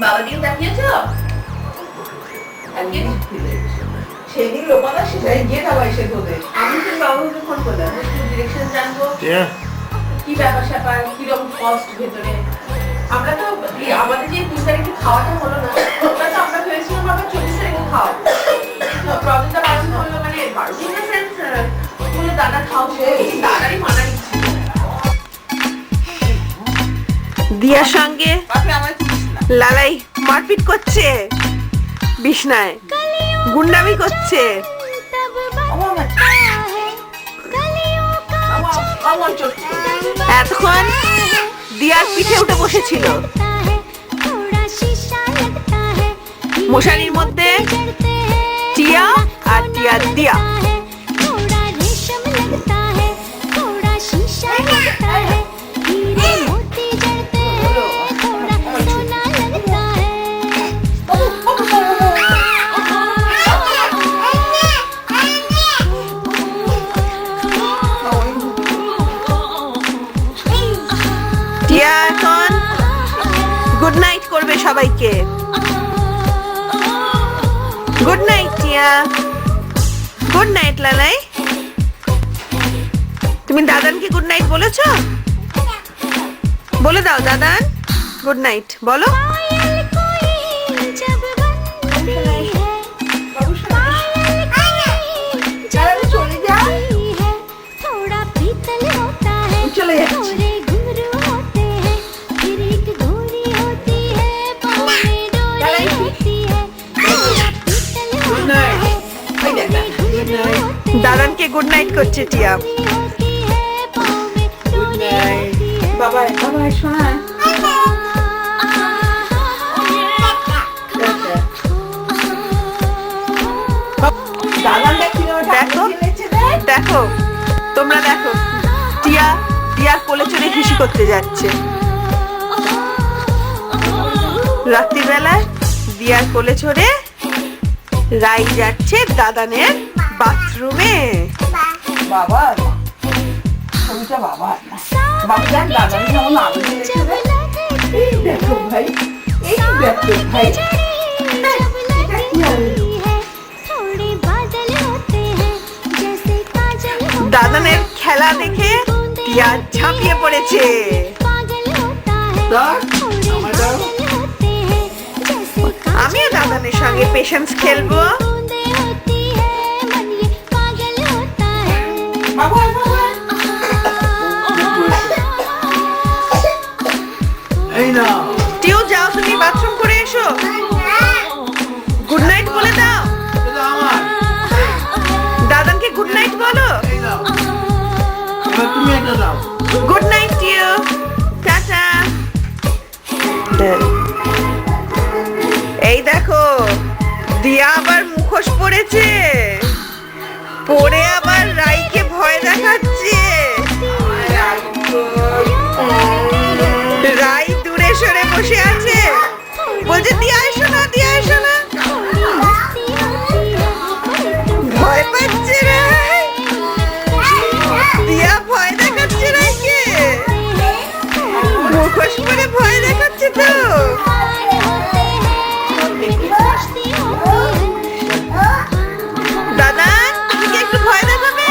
বাবা দিকে তাকিয়েছো? সেদিন লোপানা সেটাই গিয়ে দেওয়া এসে তোদের। আমি তো বাবুকে ফোন করলাম, একটু ডিরেকশন জানবো কি ব্যাপার স্যাপার, কিরকম কস্ট ভেতরে। আমরা তো আমাদের যে 3 তারিখে খাওয়াটা হলো না, ওটা তো আমরা ভেবেছিলাম আমরা 24 তারিখে খাওয়াবো। প্রবলেমটা বাড়ি হলো মানে বাড়ি না সেন্স বলে দাদা খাও, সে দাদারই মানা নিচ্ছে। দিয়ার সঙ্গে লালাই মারপিট করছে, বিছনায় গুন্ডামি করছে। এতক্ষণ দিয়ার পিঠে উঠে বসেছিল, মশারির মধ্যে টিয়া আর টিয়ার দিয়া। টিয়া এখন গুড নাইট করবে সবাইকে। Good night Tiya. Good night Lalai. তুমি দাদানকে গুড নাইট বলেছো? বলে দাও দাদান গুড নাইট বলো। চলে যাচ্ছি। দাদানকে গুড নাইট করছে টিয়া। বাবা বাবা শোনা, দেখো দেখো তোমরা দেখো, টিয়া টিয়ার কোলে চড়ে খুশি করতে যাচ্ছে। রাত্রিবেলায় দিয়ার কোলে চড়ে রাই যাচ্ছে দাদানের বাথরুমে। বাবা ছবিটা বাবা বাবা দেখ দাদা যেমন আলো দিয়েছে। এই দেখো ভাই, এই দেখো ভাই, দাদানের খেলা দেখে টিয়া ঝাঁপিয়ে পড়েছে। আমিও দাদানের সঙ্গে পেশেন্স খেলবো। টিউ যাও তুমি বাথরুম করে এসো, গুড নাইট বলে দাও। দাদানকে গুড নাইট বলো। গুড নাইট টিউ, টাটা। এই দেখো দিয়া আবার মুখোশ পড়েছে, পরে আবার রাইকে ভয় দেখাচ্ছে। রাই দূরে সরে বসে আছে, বলছে দিয়া এসো না, দিয়া এসো না। ভয় পাচ্ছে রাই, দিয়া ভয় দেখাচ্ছে রাইকে, মুখোশ পরে ভয় দেখাচ্ছে তো। দাদা তুমি কি একটু ভয় দেখাবে?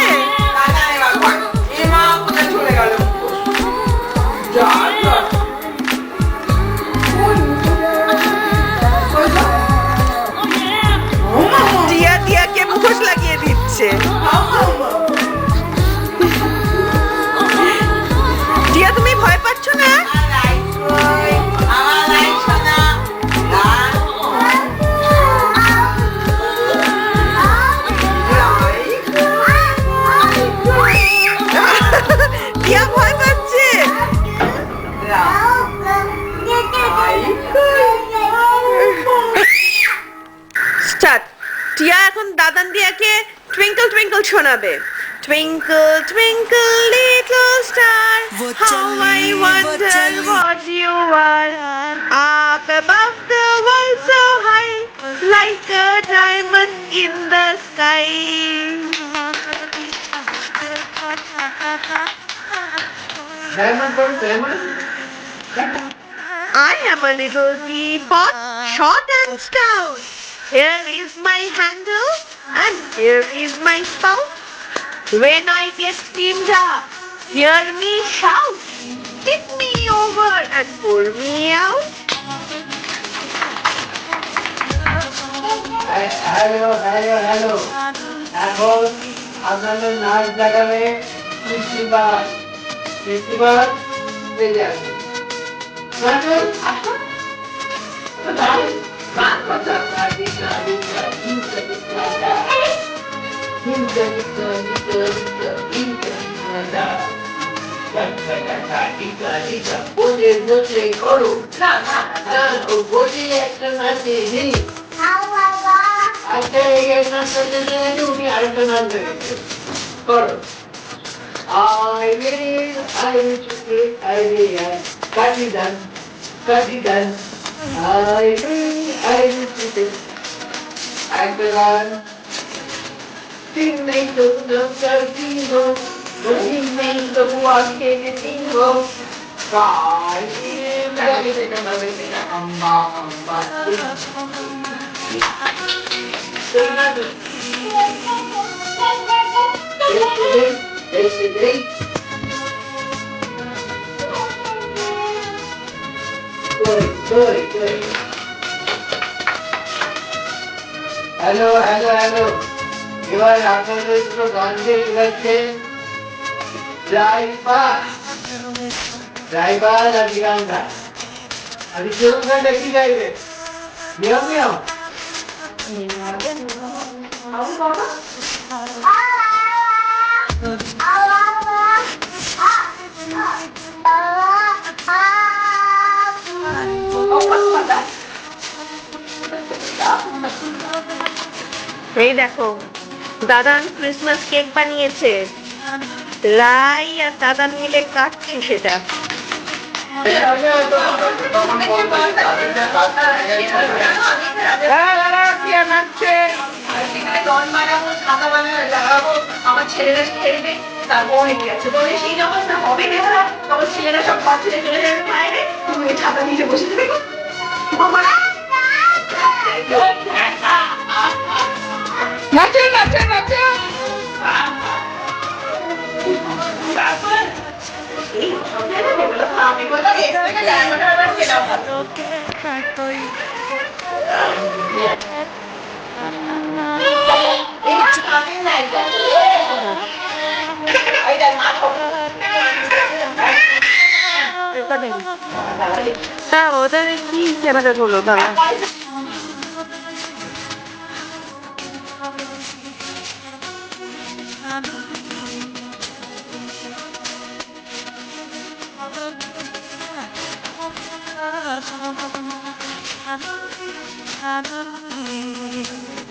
টিয়া টিয়াকে মুখোশ লাগিয়ে দিচ্ছে। টিয়া তুমি ভয় পাচ্ছ না? টিয়া ভয় পাচ্ছে। স্টার্ট। টিয়া এখন দাদান দিয়াকে টুইঙ্কল টুইঙ্কল শোনাবে। Twinkle, twinkle, little star, how I wonder what you are. Up above the world so high, like a diamond in the sky. I am a little teapot. short and stout. Here is my handle and here is my spout. When I get steamed up, hear me shout. Tip me over and pull me out. Hello hello hello এখন আপনাদের নাচ দেখাবে principal principal বেজে আসবে করো বসে একটা নাচে আচ্ছা এই নাচটা উনি আরেকটা নাচ দেখেছেন করো I will Kadidan, Kadidan, I will Agalan, Tingle, Tingle, the walking tingle, Yesterday, good. Hello. এবার আপনাদের দুটো গান দিয়ে গেছে ড্রাইভার আর বিরাঙ্গা আর দ্বিতীয় গানটা কি গাইবে মিয়াও এই দেখো দাদান ক্রিসমাস কেক বানিয়েছে লাই আর দাদান মিলে কাটছে সেটা আমার ছেলেরা খেলবে তারপর সেই যখন হবে তখন ছেলেরা সব ঘর ছেড়ে চলে যাবে বাইরে তুমি ছাতা নিচে বসে থাকো নাচে আমি বললাম ওদের কি ক্যামেরা হলো দাদা